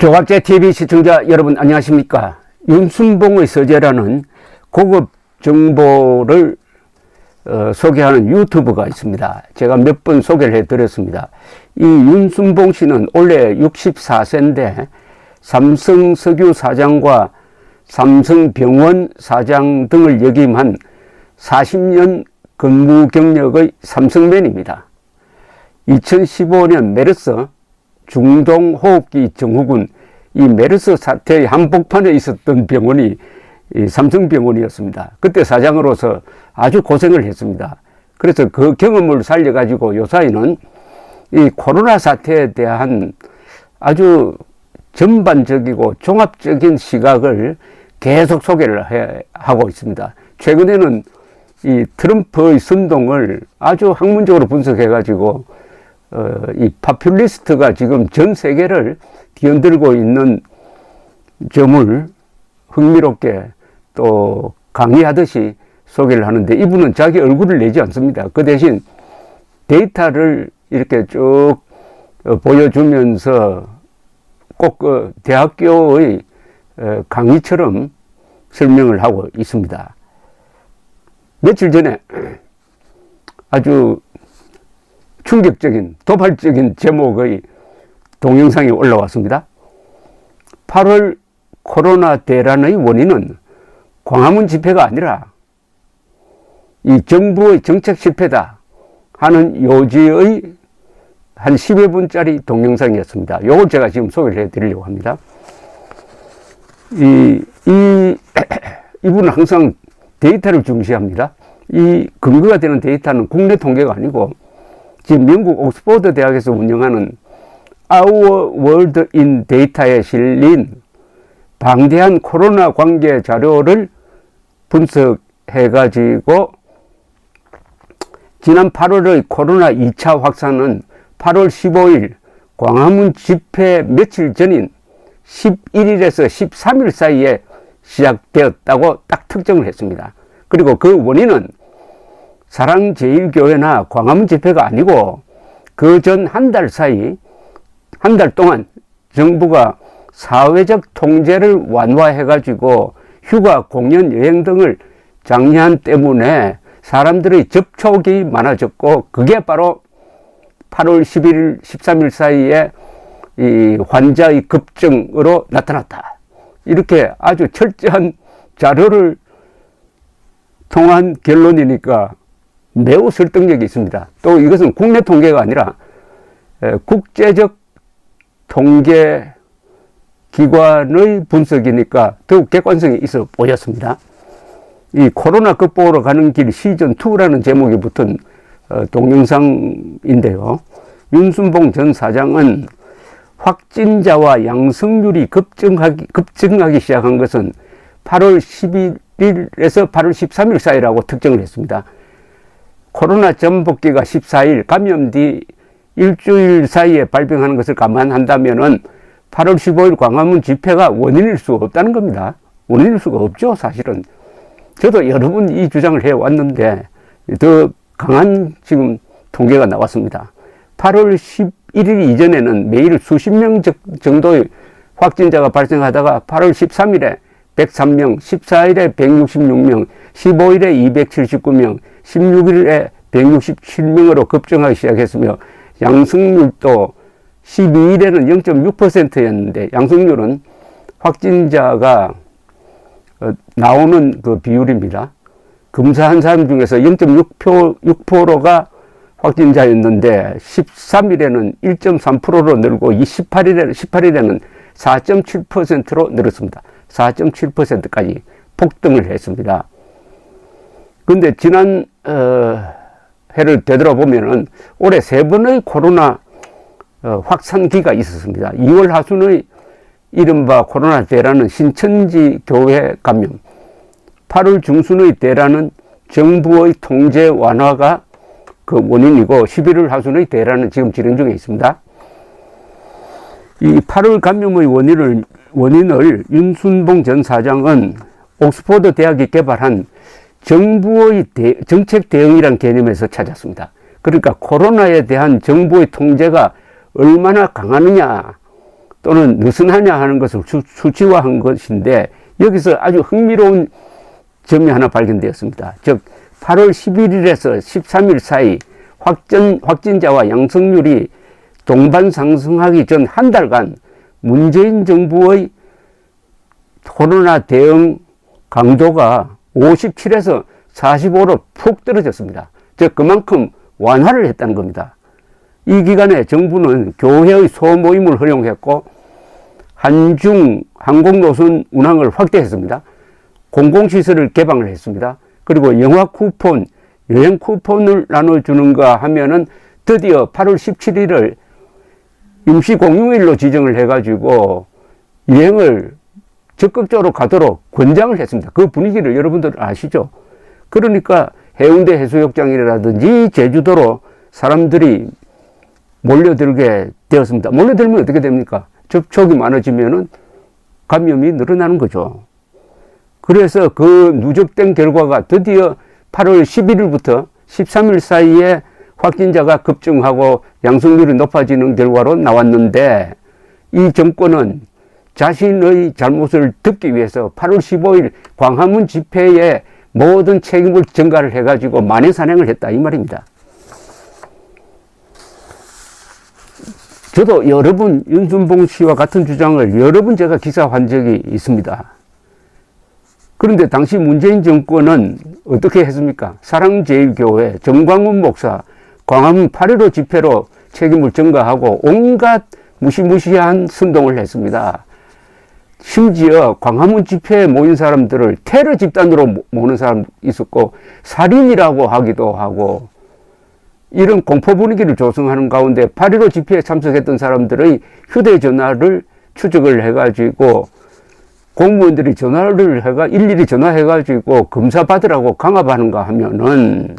조갑제 TV 시청자 여러분 안녕하십니까. 윤순봉의 서재라는 고급 정보를 소개하는 유튜브가 있습니다. 제가 몇 번 소개를 해드렸습니다. 이 윤순봉 씨는 올해 64세인데 삼성석유 사장과 삼성병원 사장 등을 역임한 40년 근무 경력의 삼성맨입니다. 2015년 메르스 중동호흡기 증후군, 이 메르스 사태의 한복판에 있었던 병원이 이 삼성병원이었습니다. 그때 사장으로서 아주 고생을 했습니다. 그래서 그 경험을 살려가지고 요사이는 이 코로나 사태에 대한 아주 전반적이고 종합적인 시각을 계속 소개를 하고 있습니다. 최근에는 이 트럼프의 선동을 아주 학문적으로 분석해가지고 이 파퓰리스트가 지금 전 세계를 뒤흔들고 있는 점을 흥미롭게 또 강의하듯이 소개를 하는데, 이분은 자기 얼굴을 내지 않습니다. 그 대신 데이터를 이렇게 쭉 보여주면서 꼭 대학교의 강의처럼 설명을 하고 있습니다. 며칠 전에 아주 충격적인 도발적인 제목의 동영상이 올라왔습니다. 8월 코로나 대란의 원인은 광화문 집회가 아니라 이 정부의 정책 실패다 하는 요지의 한 10여 분짜리 동영상이었습니다. 요걸 제가 지금 소개를 해드리려고 합니다. 이분은 항상 데이터를 중시합니다. 이 근거가 되는 데이터는 국내 통계가 아니고 지금 영국 옥스퍼드 대학에서 운영하는 Our World in Data에 실린 방대한 코로나 관계 자료를 분석해가지고 지난 8월의 코로나 2차 확산은 8월 15일 광화문 집회 며칠 전인 11일에서 13일 사이에 시작되었다고 딱 특정을 했습니다. 그리고 그 원인은 사랑제일교회나 광화문 집회가 아니고 그 전 한 달 동안 정부가 사회적 통제를 완화해가지고 휴가, 공연, 여행 등을 장려한 때문에 사람들의 접촉이 많아졌고, 그게 바로 8월 11일, 13일 사이에 이 환자의 급증으로 나타났다. 이렇게 아주 철저한 자료를 통한 결론이니까 매우 설득력이 있습니다. 또 이것은 국내 통계가 아니라 국제적 통계 기관의 분석이니까 더욱 객관성이 있어 보였습니다. 이 코로나 극복으로 가는 길 시즌2라는 제목이 붙은 동영상인데요. 윤순봉 전 사장은 확진자와 양성률이 급증하기 시작한 것은 8월 11일에서 8월 13일 사이라고 특정을 했습니다. 코로나 전복기가 14일, 감염 뒤 일주일 사이에 발병하는 것을 감안한다면은 8월 15일 광화문 집회가 원인일 수가 없다는 겁니다. 원인일 수가 없죠, 사실은. 저도 여러 번 이 주장을 해왔는데 더 강한 지금 통계가 나왔습니다. 8월 11일 이전에는 매일 수십 명 정도의 확진자가 발생하다가 8월 13일에 103명, 14일에 166명, 15일에 279명, 16일에 167명으로 급증하기 시작했으며, 양성률도 12일에는 0.6%였는데, 양성률은 확진자가 나오는 그 비율입니다. 검사한 사람 중에서 0.6%가 확진자였는데 13일에는 1.3%로 늘고 18일에는 4.7%로 늘었습니다. 4.7%까지 폭등을 했습니다. 그런데 지난 해를 되돌아보면은 올해 3번의 코로나 확산기가 있었습니다. 2월 하순의 이른바 코로나 대란은 신천지 교회 감염, 8월 중순의 대란은 정부의 통제 완화가 그 원인이고, 11월 하순의 대란은 지금 진행 중에 있습니다. 이 8월 감염의 원인을 윤순봉 전 사장은 옥스퍼드 대학이 개발한 정부의 정책 대응이라는 개념에서 찾았습니다. 그러니까 코로나에 대한 정부의 통제가 얼마나 강하느냐 또는 느슨하냐 하는 것을 수치화한 것인데, 여기서 아주 흥미로운 점이 하나 발견되었습니다. 즉 8월 11일에서 13일 사이 확진자와 양성률이 동반 상승하기 전 한 달간 문재인 정부의 코로나 대응 강도가 57에서 45로 푹 떨어졌습니다. 즉 그만큼 완화를 했다는 겁니다. 이 기간에 정부는 교회의 소모임을 허용했고 한중 항공노선 운항을 확대했습니다. 공공시설을 개방을 했습니다. 그리고 영화 쿠폰, 여행 쿠폰을 나눠주는가 하면은 드디어 8월 17일을 임시 공휴일로 지정을 해가지고 여행을 적극적으로 가도록 권장을 했습니다. 그 분위기를 여러분들 아시죠? 그러니까 해운대 해수욕장이라든지 제주도로 사람들이 몰려들게 되었습니다. 몰려들면 어떻게 됩니까? 접촉이 많아지면은 감염이 늘어나는 거죠. 그래서 그 누적된 결과가 드디어 8월 11일부터 13일 사이에 확진자가 급증하고 양성률이 높아지는 결과로 나왔는데, 이 정권은 자신의 잘못을 덮기 위해서 8월 15일 광화문 집회에 모든 책임을 전가를 해가지고 만행산행을 했다 이 말입니다. 저도 여러 번 윤순봉 씨와 같은 주장을 여러 번 제가 기사한 적이 있습니다. 그런데 당시 문재인 정권은 어떻게 했습니까? 사랑제일교회 정광훈 목사 광화문 8.15 집회로 책임을 전가하고 온갖 무시무시한 선동을 했습니다. 심지어 광화문 집회에 모인 사람들을 테러 집단으로 모는 사람 있었고 살인이라고 하기도 하고, 이런 공포 분위기를 조성하는 가운데 8.15 집회에 참석했던 사람들의 휴대전화를 추적을 해가지고 공무원들이 전화를 일일이 전화해가지고 검사 받으라고 강압하는가 하면은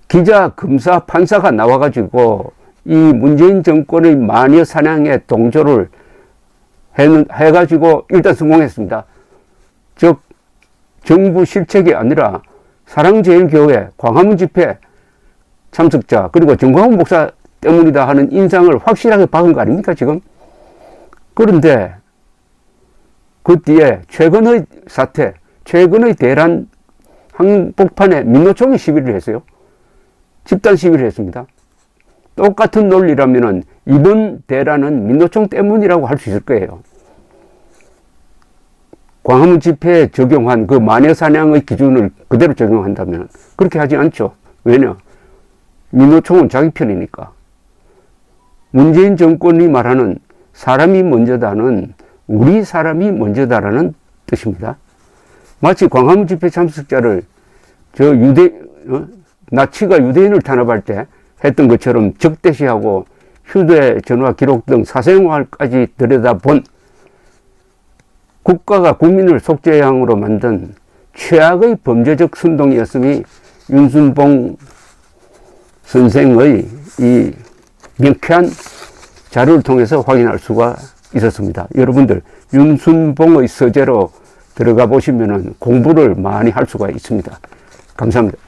기자, 검사, 판사가 나와가지고 이 문재인 정권의 마녀 사냥에 동조를 해가지고 일단 성공했습니다. 즉 정부 실책이 아니라 사랑제일교회 광화문 집회 참석자 그리고 정광훈 목사 때문이다 하는 인상을 확실하게 박은 거 아닙니까 지금? 그런데 그 뒤에 최근의 사태, 최근의 대란 한복판에 민노총이 시위를 했어요. 집단 시위를 했습니다. 똑같은 논리라면은 이번 대란은 민노총 때문이라고 할 수 있을 거예요. 광화문 집회에 적용한 그 마녀사냥의 기준을 그대로 적용한다면 그렇게 하지 않죠. 왜냐? 민노총은 자기 편이니까. 문재인 정권이 말하는 사람이 먼저다는 우리 사람이 먼저다라는 뜻입니다. 마치 광화문 집회 참석자를 나치가 유대인을 탄압할 때 했던 것처럼 적대시하고 휴대전화 기록 등 사생활까지 들여다본 국가가 국민을 속죄양으로 만든 최악의 범죄적 선동이었음이 윤순봉 선생의 이 명쾌한 자료를 통해서 확인할 수가 있었습니다. 여러분들 윤순봉의 서재로 들어가 보시면 공부를 많이 할 수가 있습니다. 감사합니다.